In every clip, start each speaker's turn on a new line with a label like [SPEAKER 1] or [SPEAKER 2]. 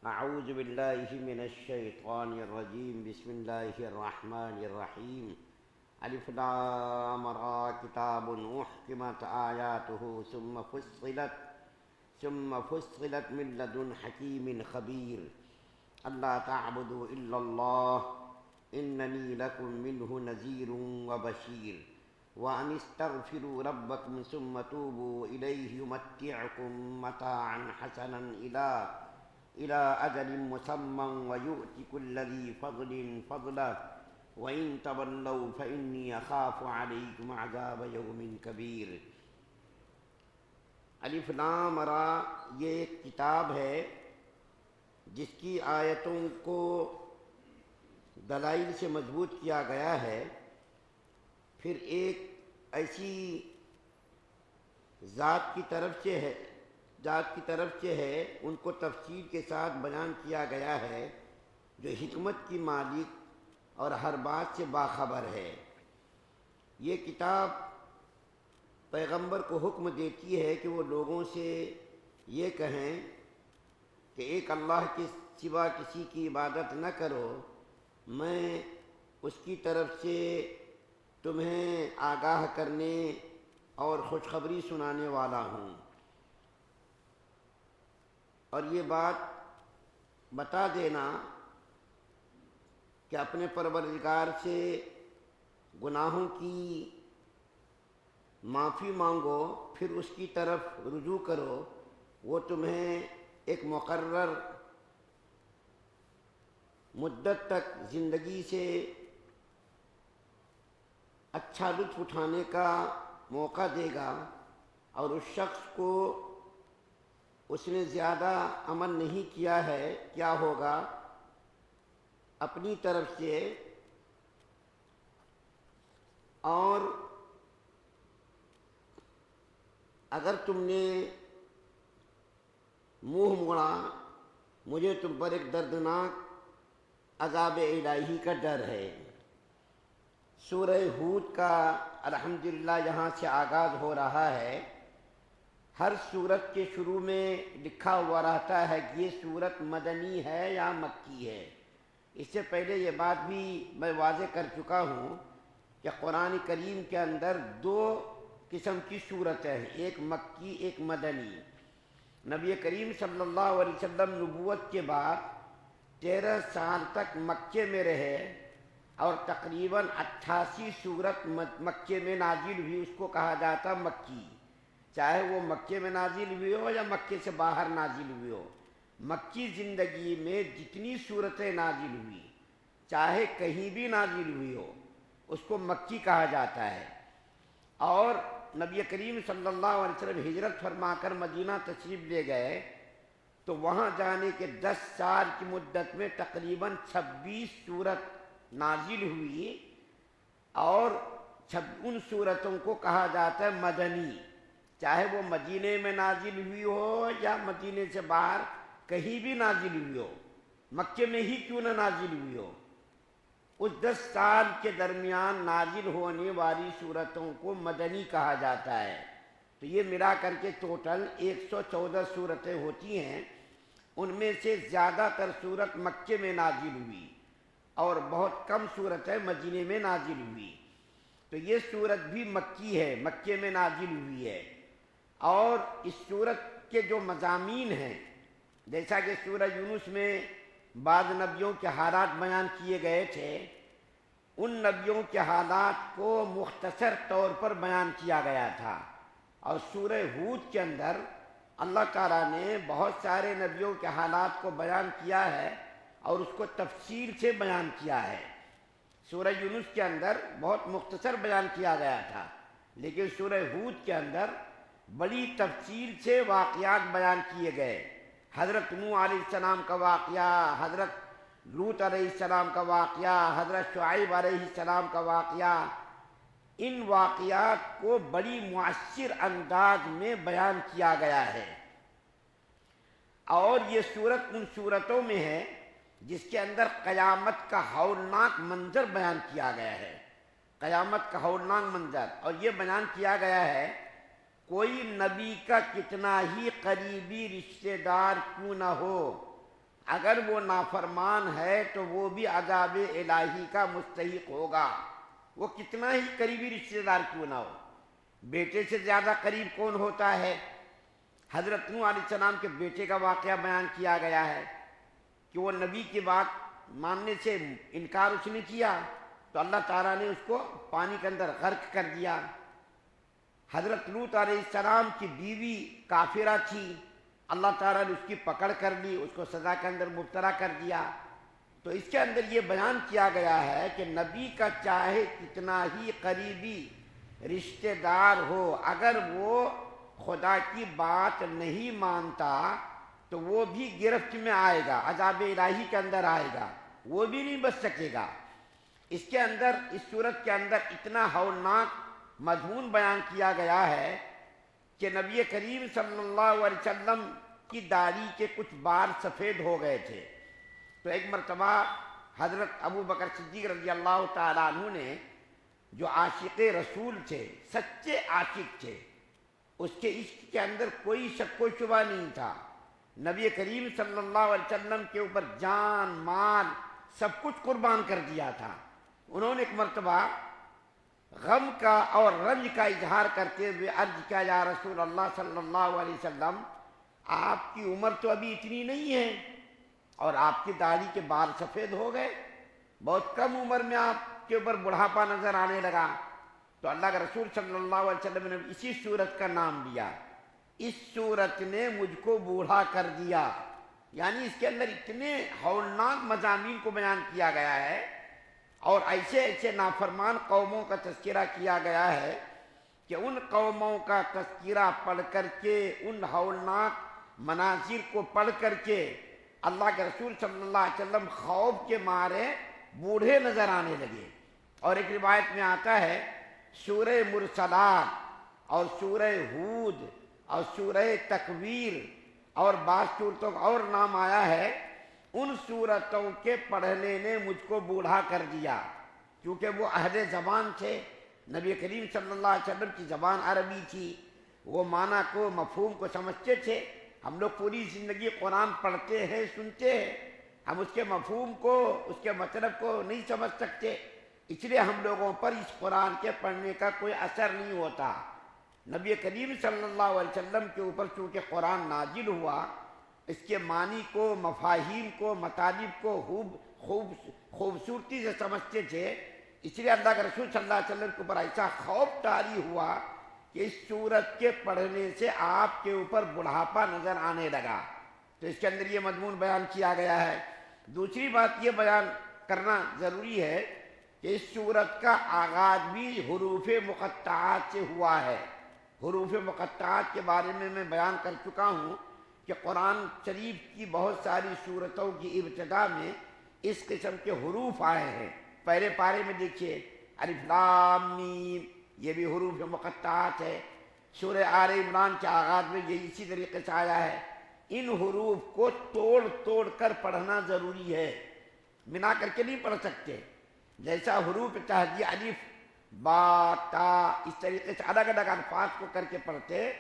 [SPEAKER 1] اعوذ باللہ من الشیطان الرجیم بسم اللہ الرحمن الرحیم الف لام را کتاب احکمت آیاتہ ثم فصلت من لدن حکیم خبیر اللہ تعبدوا الا اللہ اننی لکم منہ نذیر وبشیر وان استغفروا ربکم ثم توبوا الیہ یمتعکم متاعا حسنا إلى أجل مسمى ويؤتي كل ذي فضل فضله وإن تولوا فإني أخاف عليكم عذاب يوم كبير۔ الف لام را یہ ایک کتاب ہے جس کی آیتوں کو دلائل سے مضبوط کیا گیا ہے، پھر ایک ایسی ذات کی طرف سے ہے ان کو تفصیل کے ساتھ بیان کیا گیا ہے جو حکمت کی مالک اور ہر بات سے باخبر ہے۔ یہ کتاب پیغمبر کو حکم دیتی ہے کہ وہ لوگوں سے یہ کہیں کہ ایک اللہ کے سوا کسی کی عبادت نہ کرو، میں اس کی طرف سے تمہیں آگاہ کرنے اور خوشخبری سنانے والا ہوں، اور یہ بات بتا دینا کہ اپنے پروردگار سے گناہوں کی معافی مانگو، پھر اس کی طرف رجوع کرو، وہ تمہیں ایک مقرر مدت تک زندگی سے اچھا لطف اٹھانے کا موقع دے گا، اور اس شخص کو اس نے زیادہ عمل نہیں کیا ہے کیا ہوگا، اپنی طرف سے اور اگر تم نے منہ موڑا مجھے تم پر ایک دردناک عذاب الہی کا ڈر ہے۔ سورہ ہود کا الحمدللہ یہاں سے آغاز ہو رہا ہے۔ ہر سورت کے شروع میں لکھا ہوا رہتا ہے کہ یہ سورت مدنی ہے یا مکی ہے۔ اس سے پہلے یہ بات بھی میں واضح کر چکا ہوں کہ قرآن کریم کے اندر دو قسم کی صورتیں ہیں، ایک مکی ایک مدنی۔ نبی کریم صلی اللہ علیہ وسلم نبوت کے بعد 13 سال تک مکے میں رہے، اور تقریباً 88 سورت مکے میں نازل ہوئی، اس کو کہا جاتا مکی، چاہے وہ مکے میں نازل ہوئی ہو یا مکے سے باہر نازل ہوئی ہو۔ مکی زندگی میں جتنی صورتیں نازل ہوئی، چاہے کہیں بھی نازل ہوئی ہو، اس کو مکی کہا جاتا ہے۔ اور نبی کریم صلی اللہ علیہ وسلم ہجرت فرما کر مدینہ تشریف لے گئے تو وہاں جانے کے 10 سال کی مدت میں تقریباً 26 صورت نازل ہوئی، اور ان صورتوں کو کہا جاتا ہے مدنی، چاہے وہ مدینے میں نازل ہوئی ہو یا مدینے سے باہر کہیں بھی نازل ہوئی ہو، مکے میں ہی کیوں نہ نازل ہوئی ہو۔ اس 10 سال کے درمیان نازل ہونے والی صورتوں کو مدنی کہا جاتا ہے۔ تو یہ ملا کر کے ٹوٹل 114 صورتیں ہوتی ہیں، ان میں سے زیادہ تر صورت مکے میں نازل ہوئی اور بہت کم صورتیں مدینے میں نازل ہوئی۔ تو یہ صورت بھی مکی ہے، مکے میں نازل ہوئی ہے۔ اور اس صورت کے جو مضامین ہیں، جیسا کہ سورہ یونس میں بعض نبیوں کے حالات بیان کیے گئے تھے، ان نبیوں کے حالات کو مختصر طور پر بیان کیا گیا تھا، اور سورہ ہود کے اندر اللہ تعالیٰ نے بہت سارے نبیوں کے حالات کو بیان کیا ہے اور اس کو تفصیل سے بیان کیا ہے۔ سورہ یونس کے اندر بہت مختصر بیان کیا گیا تھا، لیکن سورہ ہود کے اندر بڑی تفصیل سے واقعات بیان کیے گئے۔ حضرت نوح علیہ السلام کا واقعہ، حضرت لوط علیہ السلام کا واقعہ، حضرت شعیب علیہ السلام کا واقعہ، ان واقعات کو بڑی مؤثر انداز میں بیان کیا گیا ہے۔ اور یہ صورت ان صورتوں میں ہے جس کے اندر قیامت کا ہولناک منظر بیان کیا گیا ہے، قیامت کا ہولناک منظر، اور یہ بیان کیا گیا ہے کوئی نبی کا کتنا ہی قریبی رشتہ دار کیوں نہ ہو، اگر وہ نافرمان ہے تو وہ بھی عذاب الہی کا مستحق ہوگا، وہ کتنا ہی قریبی رشتہ دار کیوں نہ ہو۔ بیٹے سے زیادہ قریب کون ہوتا ہے؟ حضرت نوح علیہ السلام کے بیٹے کا واقعہ بیان کیا گیا ہے کہ وہ نبی کی بات ماننے سے انکار اس نے کیا تو اللہ تعالیٰ نے اس کو پانی کے اندر غرق کر دیا۔ حضرت لوط علیہ السلام کی بیوی کافرہ تھی، اللہ تعالیٰ نے اس کی پکڑ کر لی، اس کو سزا کے اندر مبتلا کر دیا۔ تو اس کے اندر یہ بیان کیا گیا ہے کہ نبی کا چاہے کتنا ہی قریبی رشتہ دار ہو، اگر وہ خدا کی بات نہیں مانتا تو وہ بھی گرفت میں آئے گا، عذاب الہی کے اندر آئے گا، وہ بھی نہیں بچ سکے گا۔ اس کے اندر، اس صورت کے اندر اتنا ہولناک مضمون بیان کیا گیا ہے کہ نبی کریم صلی اللہ علیہ وسلم کی داڑھی کے کچھ بال سفید ہو گئے تھے۔ تو ایک مرتبہ حضرت ابو بکر صدیق رضی اللہ تعالیٰ عنہ نے، جو عاشق رسول تھے، سچے عاشق تھے، اس کے عشق کے اندر کوئی شک و شبہ نہیں تھا، نبی کریم صلی اللہ علیہ وسلم کے اوپر جان مال سب کچھ قربان کر دیا تھا۔ انہوں نے ایک مرتبہ غم کا اور رنج کا اظہار کرتے ہوئے عرض کیا، یا رسول اللہ صلی اللہ علیہ وسلم، آپ کی عمر تو ابھی اتنی نہیں ہے اور آپ کی داڑھی کے بال سفید ہو گئے، بہت کم عمر میں آپ کے اوپر بڑھاپا نظر آنے لگا۔ تو اللہ کے رسول صلی اللہ علیہ وسلم نے اسی صورت کا نام لیا، اس صورت نے مجھ کو بوڑھا کر دیا۔ یعنی اس کے اندر اتنے ہولناک مضامین کو بیان کیا گیا ہے اور ایسے ایسے نافرمان قوموں کا تذکرہ کیا گیا ہے کہ ان قوموں کا تذکرہ پڑھ کر کے، ان ہولناک مناظر کو پڑھ کر کے اللہ کے رسول صلی اللہ علیہ وسلم خوف کے مارے بوڑھے نظر آنے لگے۔ اور ایک روایت میں آتا ہے سورہ مرسلات اور سورہ ہود اور سورہ تکویر اور بعض صورتوں کا اور نام آیا ہے، ان صورتوں کے پڑھنے نے مجھ کو بوڑھا کر دیا، کیونکہ وہ اہل زبان تھے، نبی کریم صلی اللہ علیہ وسلم کی زبان عربی تھی، وہ معنی کو، مفہوم کو سمجھتے تھے۔ ہم لوگ پوری زندگی قرآن پڑھتے ہیں، سنتے ہیں، ہم اس کے مفہوم کو، اس کے مطلب کو نہیں سمجھ سکتے، اس لیے ہم لوگوں پر اس قرآن کے پڑھنے کا کوئی اثر نہیں ہوتا۔ نبی کریم صلی اللہ علیہ وسلم کے اوپر چونکہ قرآن نازل ہوا، اس کے معنی کو، مفاہیم کو، مطالب کو خوبصورتی سے سمجھتے تھے، اس لیے اللہ کے رسول صلی اللہ علیہ وسلم کے اوپر ایسا خوف طاری ہوا کہ اس سورت کے پڑھنے سے آپ کے اوپر بڑھاپا نظر آنے لگا۔ تو اس کے اندر یہ مضمون بیان کیا گیا ہے۔ دوسری بات یہ بیان کرنا ضروری ہے کہ اس سورت کا آغاز بھی حروف مقطعات سے ہوا ہے۔ حروف مقطعات کے بارے میں بیان کر چکا ہوں کہ قرآن شریف کی بہت ساری سورتوں کی ابتدا میں اس قسم کے حروف آئے ہیں۔ پہلے پارے میں دیکھیے الف لام میم، یہ بھی حروف مقطعات ہے۔ سورہ آل عمران کے آغاز میں یہ اسی طریقے سے آیا ہے۔ ان حروف کو توڑ توڑ کر پڑھنا ضروری ہے، ملا کر کے نہیں پڑھ سکتے۔ جیسا حروف تہجی الف با تا اس طریقے سے الگ الگ الفاظ کو کر کے پڑھتے،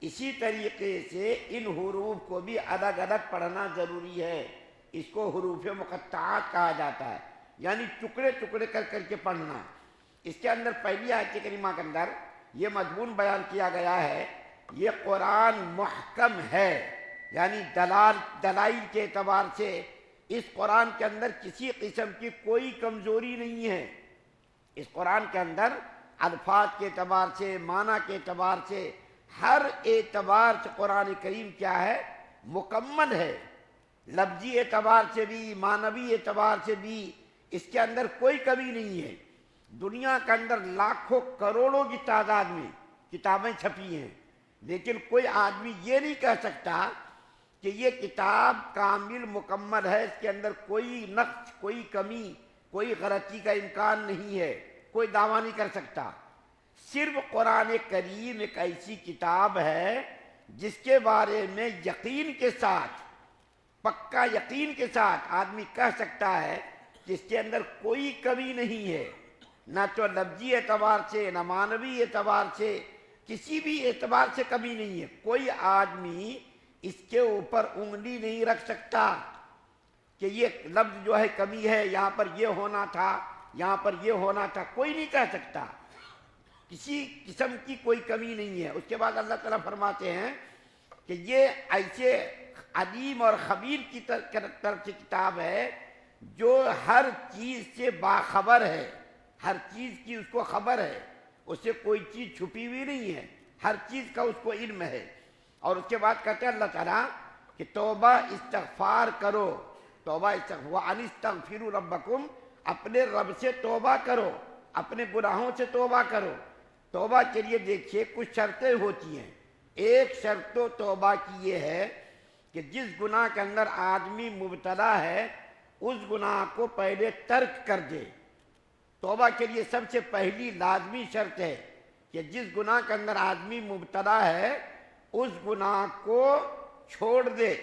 [SPEAKER 1] اسی طریقے سے ان حروف کو بھی الگ الگ پڑھنا ضروری ہے۔ اس کو حروف مقطعات کہا جاتا ہے، یعنی ٹکڑے ٹکڑے کر کر کے پڑھنا۔ اس کے اندر پہلی آیت کریمہ کے اندر یہ مضمون بیان کیا گیا ہے، یہ قرآن محکم ہے، یعنی دلائل کے اعتبار سے اس قرآن کے اندر کسی قسم کی کوئی کمزوری نہیں ہے۔ اس قرآن کے اندر الفاظ کے اعتبار سے، معنی کے اعتبار سے، ہر اعتبار سے قرآن کریم کیا ہے؟ مکمل ہے۔ لفظی اعتبار سے بھی، معنوی اعتبار سے بھی اس کے اندر کوئی کمی نہیں ہے۔ دنیا کے اندر لاکھوں کروڑوں کی تعداد میں کتابیں چھپی ہیں، لیکن کوئی آدمی یہ نہیں کہہ سکتا کہ یہ کتاب کامل مکمل ہے، اس کے اندر کوئی نقص، کوئی کمی، کوئی غلطی کا امکان نہیں ہے، کوئی دعویٰ نہیں کر سکتا۔ صرف قرآن کریم ایک ایسی کتاب ہے جس کے بارے میں یقین کے ساتھ، پکا یقین کے ساتھ آدمی کہہ سکتا ہے کہ اس کے اندر کوئی کمی نہیں ہے، نہ تو لفظی اعتبار سے، نہ معنوی اعتبار سے، کسی بھی اعتبار سے کمی نہیں ہے۔ کوئی آدمی اس کے اوپر انگلی نہیں رکھ سکتا کہ یہ لفظ جو ہے کمی ہے، یہاں پر یہ ہونا تھا، یہاں پر یہ ہونا تھا، کوئی نہیں کہہ سکتا، کسی قسم کی کوئی کمی نہیں ہے۔ اس کے بعد اللہ تعالیٰ فرماتے ہیں کہ یہ ایسے علیم اور خبیر کی طرف سے کتاب ہے جو ہر چیز سے باخبر ہے، ہر چیز کی اس کو خبر ہے، اس سے کوئی چیز چھپی ہوئی نہیں ہے، ہر چیز کا اس کو علم ہے۔ اور اس کے بعد کہتے ہیں اللہ تعالیٰ کہ توبہ استغفار کرو، توبہ وَأَنِ اسْتَغْفِرُوا رَبَّكُمْ، اپنے رب سے توبہ کرو، اپنے گناہوں سے توبہ کرو۔ توبہ کے لیے دیکھیے کچھ شرطیں ہوتی ہیں۔ ایک شرط تو توبہ کی یہ ہے کہ جس گناہ کے اندر آدمی مبتلا ہے اس گناہ کو پہلے ترک کر دے۔ توبہ کے لیے سب سے پہلی لازمی شرط ہے کہ جس گناہ کے اندر آدمی مبتلا ہے اس گناہ کو چھوڑ دے،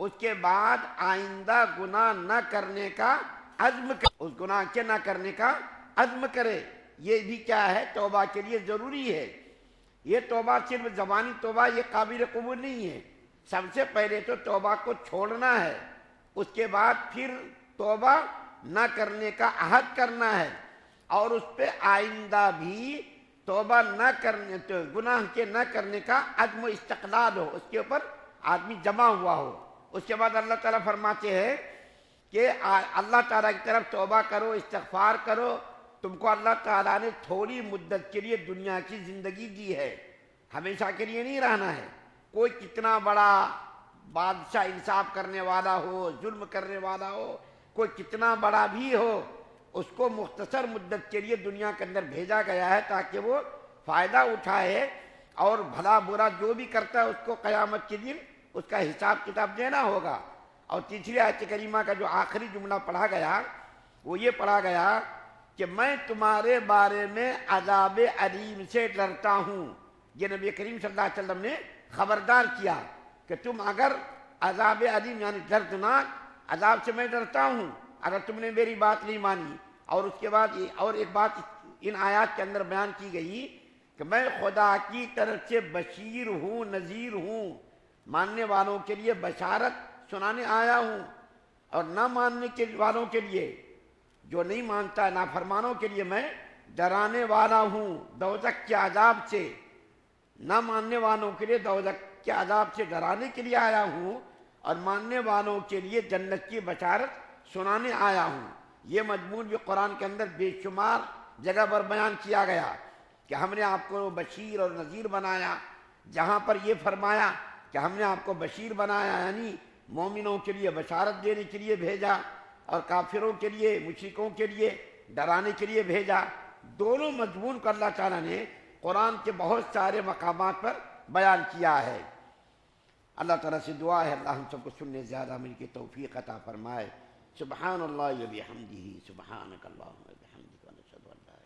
[SPEAKER 1] اس کے بعد آئندہ گناہ نہ کرنے کا عزم کرے، اس گناہ کے نہ کرنے کا عزم کرے۔ یہ بھی کیا ہے، توبہ کے لیے ضروری ہے۔ یہ توبہ صرف زبانی توبہ یہ قابل قبول نہیں ہے، سب سے پہلے تو توبہ کو چھوڑنا ہے، اس کے بعد پھر توبہ نہ کرنے کا عہد کرنا ہے، اور اس پہ آئندہ بھی توبہ نہ کرنے، گناہ کے نہ کرنے کا عزم و استقلال ہو، اس کے اوپر آدمی جمع ہوا ہو۔ اس کے بعد اللہ تعالیٰ فرماتے ہیں کہ اللہ تعالیٰ کی طرف توبہ کرو، استغفار کرو، تم کو اللہ تعالیٰ نے تھوڑی مدت کے لیے دنیا کی زندگی دی ہے، ہمیشہ کے لیے نہیں رہنا ہے۔ کوئی کتنا بڑا بادشاہ انصاف کرنے والا ہو، ظلم کرنے والا ہو، کوئی کتنا بڑا بھی ہو، اس کو مختصر مدت کے لیے دنیا کے اندر بھیجا گیا ہے تاکہ وہ فائدہ اٹھائے، اور بھلا برا جو بھی کرتا ہے اس کو قیامت کے دن اس کا حساب کتاب دینا ہوگا۔ اور تیسری آیت کریمہ کا جو آخری جملہ پڑھا گیا وہ یہ پڑھا گیا کہ میں تمہارے بارے میں عذاب علیم سے ڈرتا ہوں۔ یہ نبی کریم صلی اللہ علیہ وسلم نے خبردار کیا کہ تم اگر عذاب علیم یعنی دردناک عذاب سے میں ڈرتا ہوں اگر تم نے میری بات نہیں مانی۔ اور اس کے بعد اور ایک بات ان آیات کے اندر بیان کی گئی کہ میں خدا کی طرف سے بشیر ہوں، نذیر ہوں، ماننے والوں کے لیے بشارت سنانے آیا ہوں، اور نہ ماننے کے والوں کے لیے، جو نہیں مانتا نافرمانوں کے لیے میں ڈرانے والا ہوں دوزخ کے عذاب سے۔ نہ ماننے والوں کے لیے دوزخ کے عذاب سے ڈرانے کے لیے آیا ہوں، اور ماننے والوں کے لیے جنت کی بشارت سنانے آیا ہوں۔ یہ مضمون بھی قرآن کے اندر بے شمار جگہ پر بیان کیا گیا کہ ہم نے آپ کو بشیر اور نذیر بنایا۔ جہاں پر یہ فرمایا کہ ہم نے آپ کو بشیر بنایا یعنی مومنوں کے لیے بشارت دینے کے لیے بھیجا، اور کافروں کے لیے، مشرکوں کے لیے ڈرانے کے لیے بھیجا۔ دونوں مضمون کو اللہ تعالیٰ نے قرآن کے بہت سارے مقامات پر بیان کیا ہے۔ اللہ تعالیٰ سے دعا ہے اللہ ہم سب کو سننے زیادہ عمل کی توفیق عطا فرمائے۔ سبحان اللہ و بحمدہ، سبحانک اللہم و بحمدک، ونشہد ان لا